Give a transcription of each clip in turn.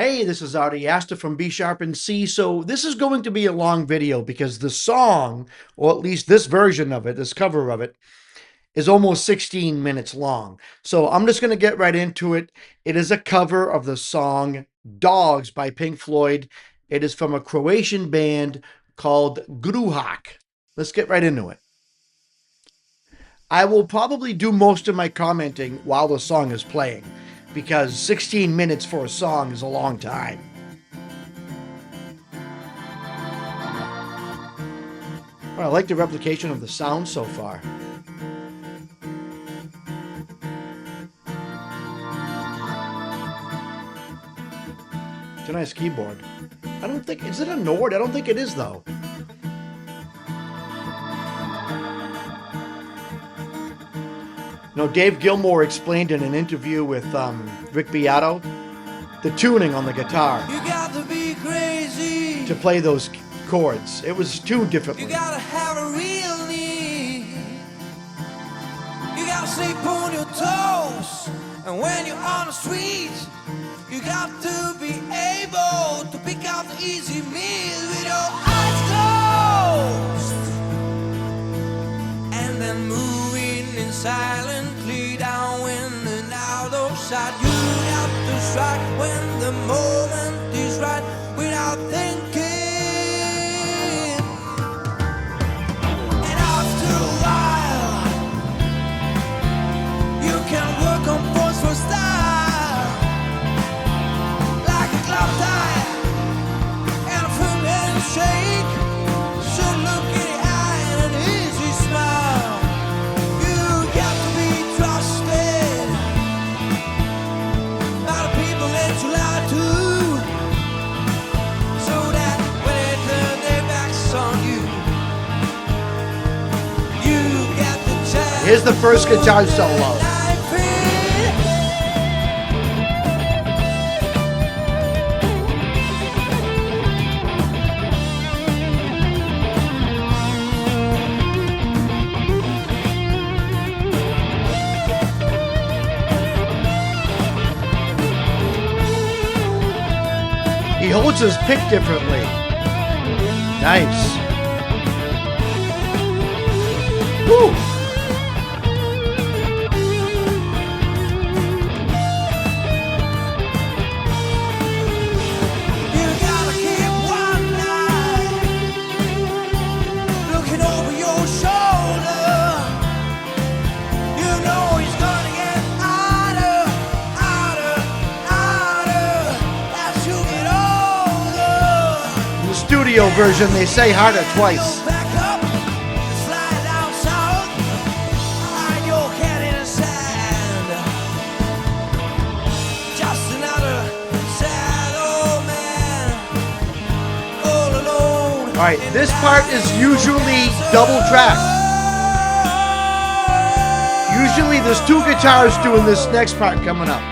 Hey, this is Artie Asta from B Sharp and C. So this is going to be a long video because the song, or at least this version of it, this cover of it, is almost 16 minutes long. So I'm just going to get right into it. It is a cover of the song Dogs by Pink Floyd. It is from a Croatian band called Gruhak. Let's get right into it. I will probably do most of my commenting while the song is playing, because 16 minutes for a song is a long time. Well, I like the replication of the sound so far. It's a nice keyboard. I don't think, is it a Nord? I don't think it is though. You know, Dave Gilmour explained in an interview with Rick Beato the tuning on the guitar. You got to be crazy to play those chords. It was tuned differently. You gotta have a real need. You gotta sleep on your toes. And when you're on the street, you got to be able to pick out the easy meal with your eyes closed. And then moving in silently down and out of sight. You have to strike when the moment is right without thinking. And after a while, you can work on voice for style, like a cloud tie and a firm handshake. So look in the eye and an easy smile. You got to be trusted by the people that you lie to, so that when they turn their backs on you, you got the chance. Here's the first guitar solo. He holds his pick differently. Nice. Woo! You gotta keep one eye looking over your shoulder. You know he's gonna get harder, harder, harder as you get older. In the studio version, they say harder twice. Back up, slide down south, hide your head in the sand. Just another sad old man, all alone. All right, this part is usually double tracked. Usually there's two guitars doing this next part coming up.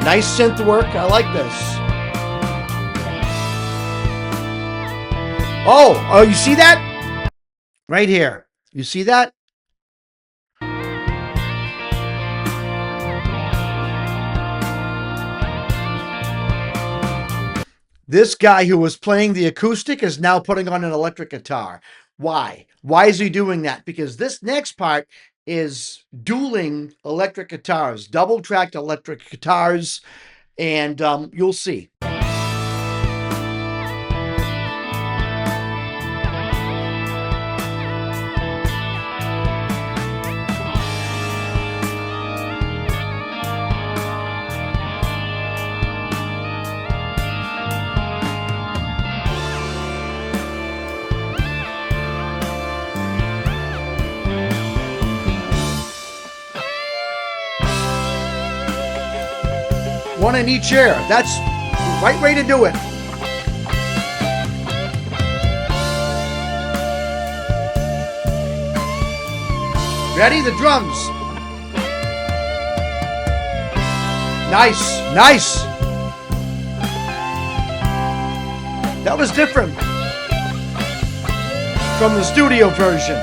Nice synth work. I like this. Oh, you see that? Right here. You see that? This guy who was playing the acoustic is now putting on an electric guitar. Why? Why is he doing that? Because this next part is dueling electric guitars, double-tracked electric guitars, and you'll see. One in each ear. That's the right way to do it. Ready? The drums. Nice, nice. That was different from the studio version.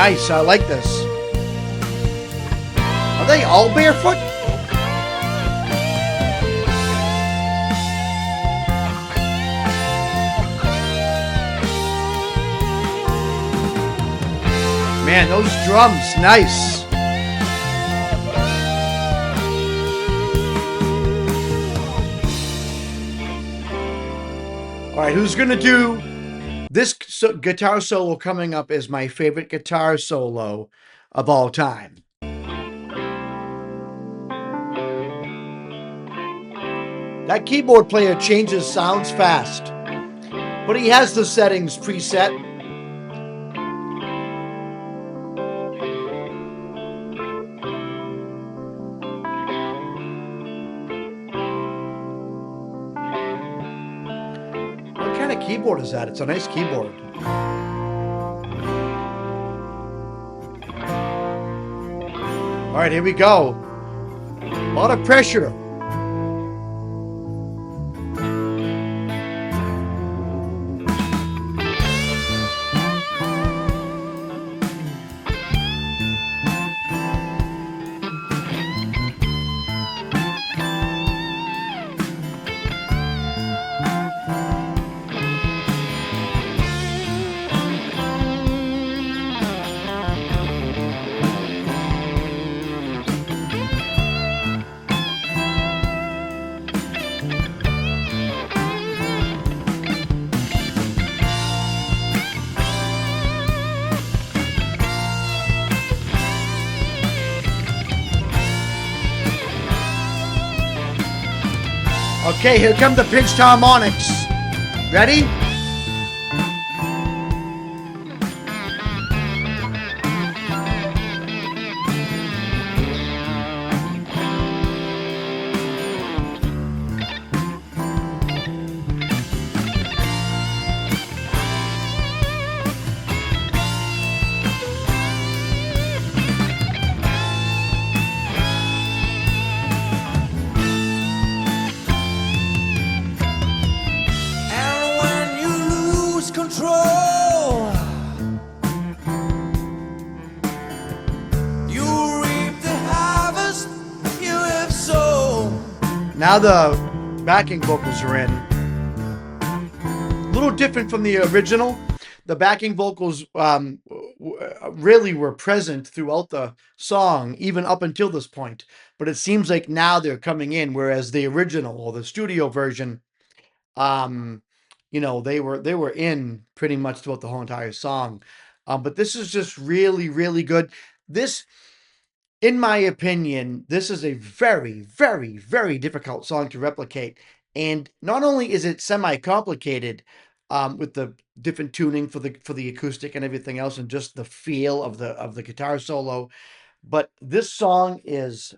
Nice. I like this. Are they all barefoot? Man, those drums, nice. All right, who's gonna do this guitar solo coming up is my favorite guitar solo of all time. That keyboard player changes sounds fast, but he has the settings preset. What kind of keyboard is that? It's a nice keyboard. All right, here we go. A lot of pressure. Okay, here come the pinched harmonics. Ready? Now the backing vocals are in. A little different from the original. The backing vocals really were present throughout the song, even up until this point. But it seems like now they're coming in, whereas the original or the studio version, you know, they were in pretty much throughout the whole entire song. But this is just really, really good. This, in my opinion, this is a very, very, very difficult song to replicate. And not only is it semi-complicated with the different tuning for the acoustic and everything else, and just the feel of the guitar solo, but this song is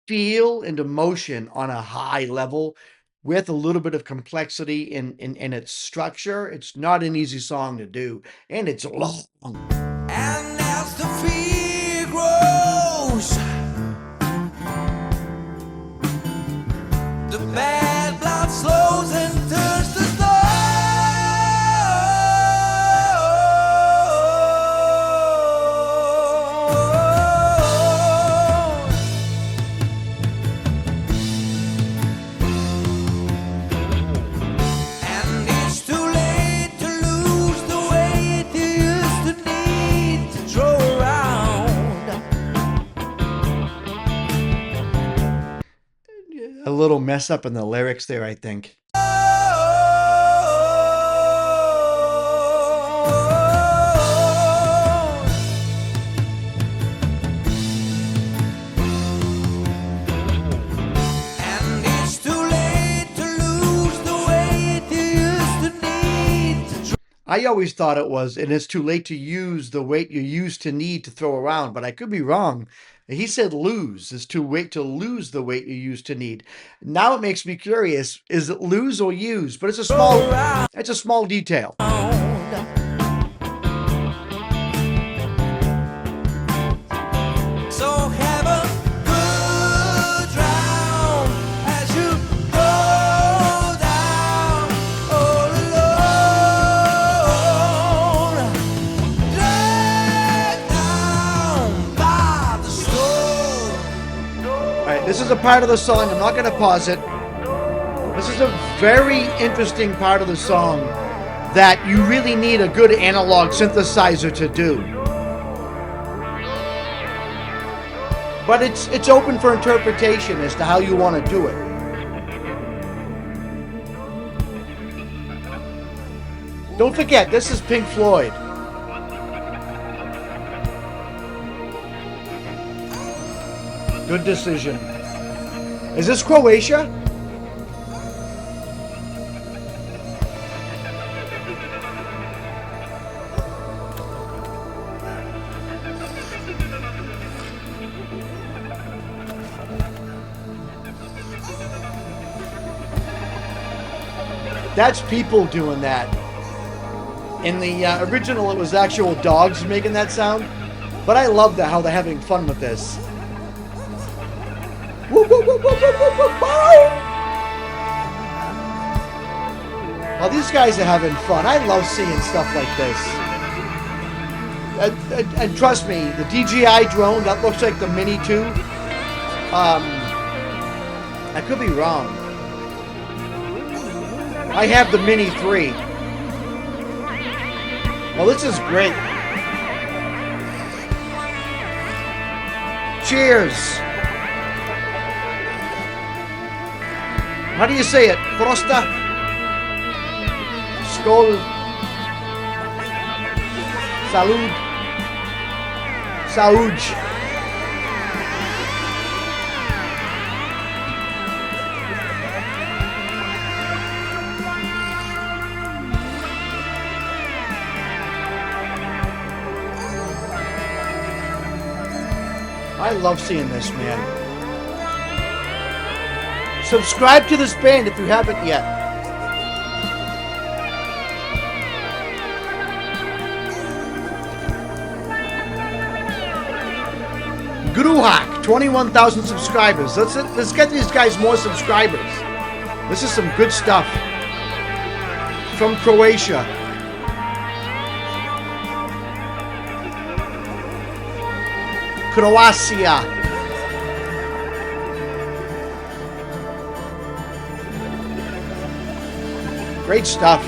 feel and emotion on a high level with a little bit of complexity in its structure. It's not an easy song to do, and it's long. And as the fear grows, the bad blood slows and turns to stone. And it's too late to lose the weight you used to need to throw around. A little mess up in the lyrics there, I think. And it's too late to lose the weight you used to need to throw. I always thought it was, and it's too late to use the weight you used to need to throw around, but I could be wrong. He said lose. It's too late to lose the weight you used to need. Now it makes me curious, is it lose or use? But it's a small detail. So have a good drown as you go down all alone. Drown. This is a part of the song. I'm not going to pause it. This is a very interesting part of the song that you really need a good analog synthesizer to do. But it's open for interpretation as to how you want to do it. Don't forget, this is Pink Floyd. Good decision. Is this Croatia? That's people doing that. In the original, it was actual dogs making that sound. But I love that, how they're having fun with this. Well, these guys are having fun. I love seeing stuff like this. And trust me, the DJI drone, that looks like the Mini 2. I could be wrong. I have the Mini 3. Well, this is great. Cheers. How do you say it? Prosta? Skol. Salud. Sauj. I love seeing this, man. Subscribe to this band if you haven't yet. Gruhak, 21,000 subscribers. Let's get these guys more subscribers. This is some good stuff from Croatia. Croatia. Great stuff.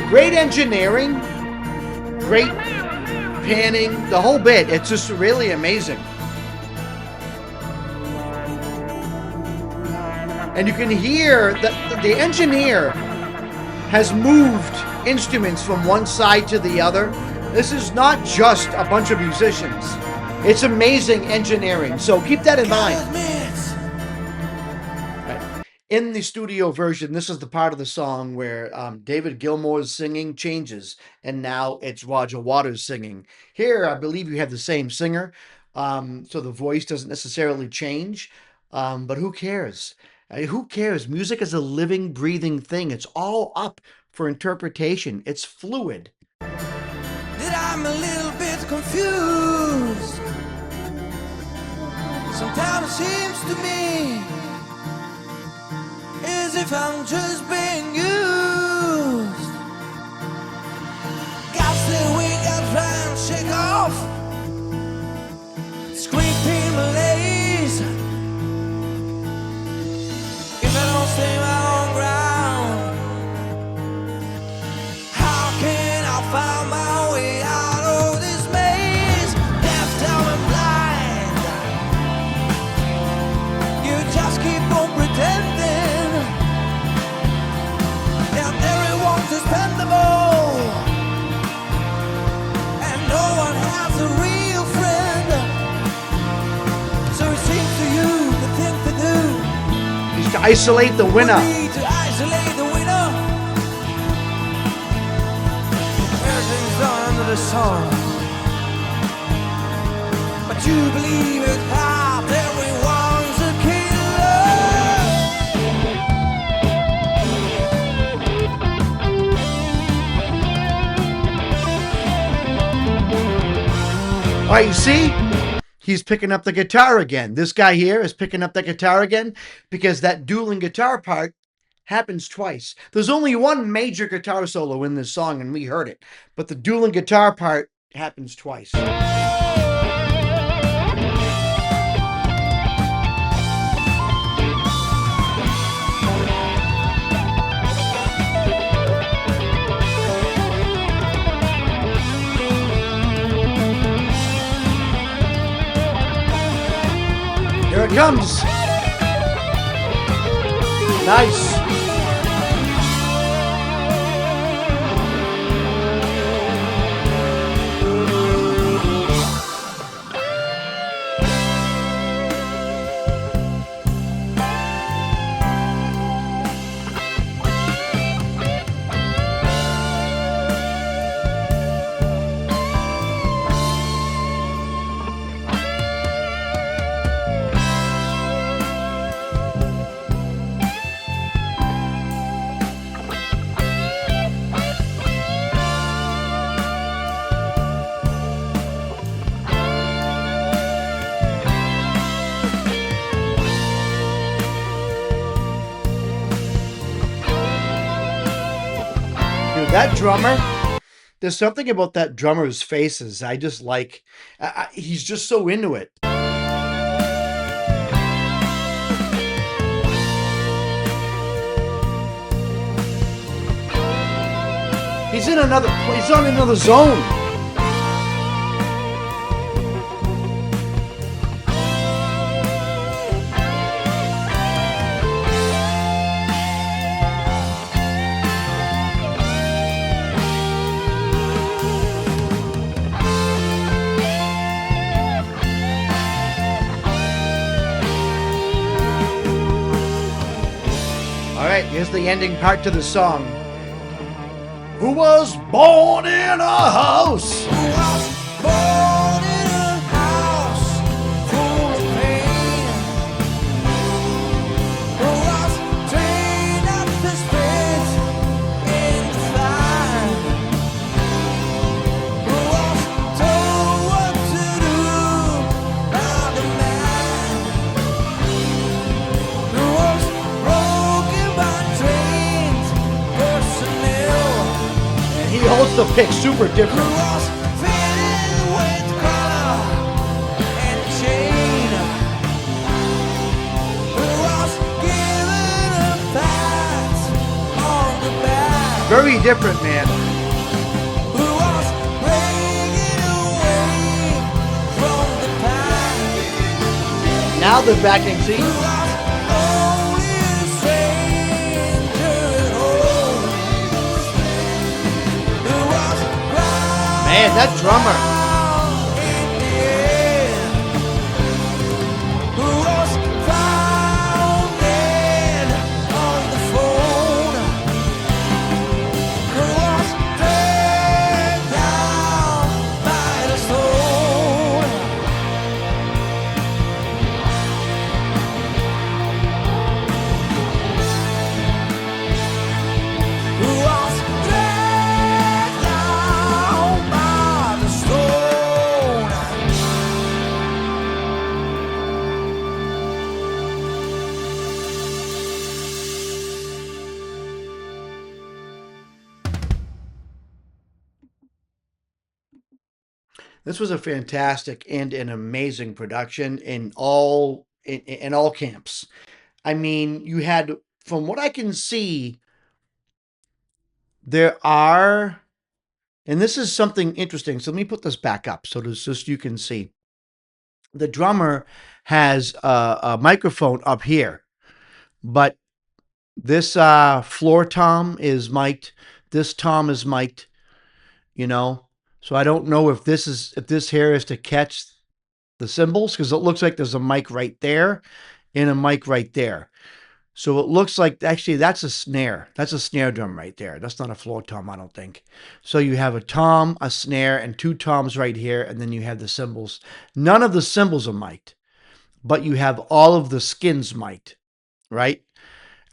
Great engineering, great panning, the whole bit. It's just really amazing. And you can hear that the engineer has moved instruments from one side to the other. This is not just a bunch of musicians. It's amazing engineering. So keep that in mind. In the studio version, this is the part of the song where David Gilmour's singing changes, and now it's Roger Waters singing. Here, I believe you have the same singer, so the voice doesn't necessarily change, but who cares? Who cares? Music is a living, breathing thing. It's all up for interpretation. It's fluid. That I'm a little bit confused. Sometimes it seems to me as if I'm just being used. Got the week I try and shake off scraping malaise. If I don't stay my own ground, how can I find my way out of this maze? Deaf, dumb and blind, you just keep on pretending that everyone's expendable, and no one has a real friend. So it seems to you the thing to do Is to isolate the winner. would be to isolate the winner. Everything's done under the sun, but you believe it hard. Everyone's a All right, you see? He's picking up the guitar again. This guy here is picking up the guitar again because that dueling guitar part happens twice. There's only one major guitar solo in this song, and we heard it. But the dueling guitar part happens twice. Here it comes. Nice. Dude, that drummer, there's something about that drummer's faces. I just like, he's just so into it. He's in another, he's on another zone. All right, here's the ending part to the song. Who was born in a house? Who was born in a house full of pain? Who was trained at the spit in the fire? Who was told what to do by the man? Who was broken by trained personnel? He holds the pick super Who different. was fitted with collar and chain? Who was given a pat on the back? Very different, man. Who was breaking away from the pack? Now the backing, see? Who was only a stranger at home? Who was Man, that drummer. in the air? Who was found dead on the phone? Who was dragged down by the stone? Who was dragged down by the stone? This was a fantastic and an amazing production in all camps. I mean, you had, from what I can see, there are, and this is something interesting. So let me put this back up so just you can see. The drummer has a microphone up here, but this floor tom is mic'd. This tom is mic'd. You know, so I don't know if this here is to catch the cymbals, because it looks like there's a mic right there and a mic right there. So it looks like, actually, that's a snare. That's a snare drum right there. That's not a floor tom, I don't think. So you have a tom, a snare, and two toms right here, and then you have the cymbals. None of the cymbals are mic'd, but you have all of the skins mic'd, right?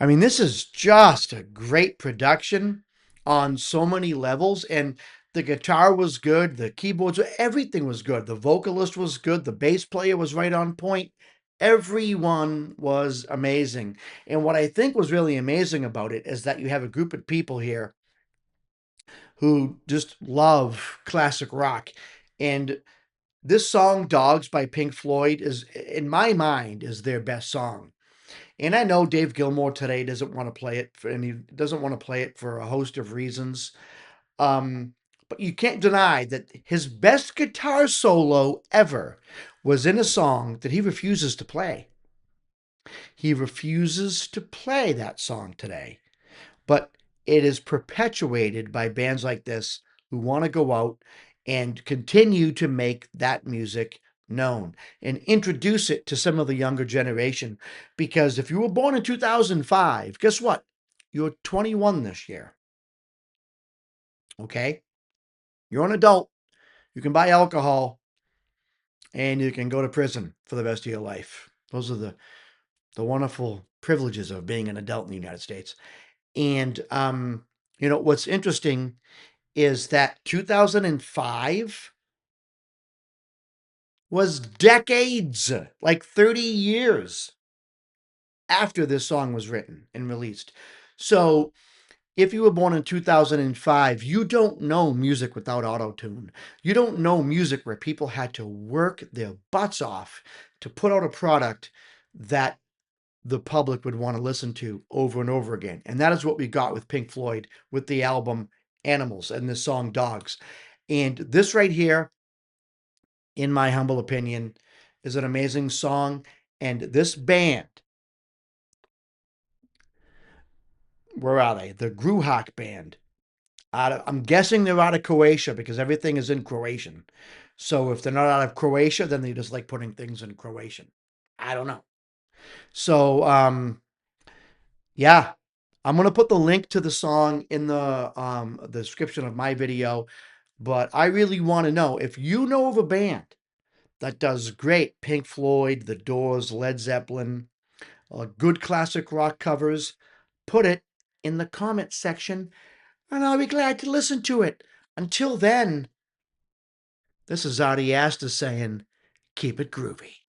I mean, this is just a great production on so many levels, and the guitar was good, the keyboards, everything was good. The vocalist was good, the bass player was right on point. Everyone was amazing. And what I think was really amazing about it is that you have a group of people here who just love classic rock. And this song, Dogs by Pink Floyd, is, in my mind, is their best song. And I know Dave Gilmour today doesn't want to play it for, and he doesn't want to play it for a host of reasons. Um, but you can't deny that his best guitar solo ever was in a song that he refuses to play. He refuses to play that song today. But it is perpetuated by bands like this who want to go out and continue to make that music known and introduce it to some of the younger generation. Because if you were born in 2005, guess what? You're 21 this year. Okay? You're an adult. You can buy alcohol and you can go to prison for the rest of your life. Those are the wonderful privileges of being an adult in the United States. And what's interesting is that 2005 was decades, like 30 years after this song was written and released. So if you were born in 2005, you don't know music without auto-tune. You don't know music where people had to work their butts off to put out a product that the public would want to listen to over and over again. And that is what we got with Pink Floyd with the album Animals and the song Dogs. And this right here, in my humble opinion, is an amazing song. And this band, where are they? The Gruhak band. I'm guessing they're out of Croatia because everything is in Croatian. So if they're not out of Croatia, then they just like putting things in Croatian. I don't know. So yeah, I'm gonna put the link to the song in the description of my video. But I really want to know if you know of a band that does great Pink Floyd, The Doors, Led Zeppelin, good classic rock covers, put it in the comment section and I'll be glad to listen to it. Until then, this is Artie Astor saying, keep it groovy.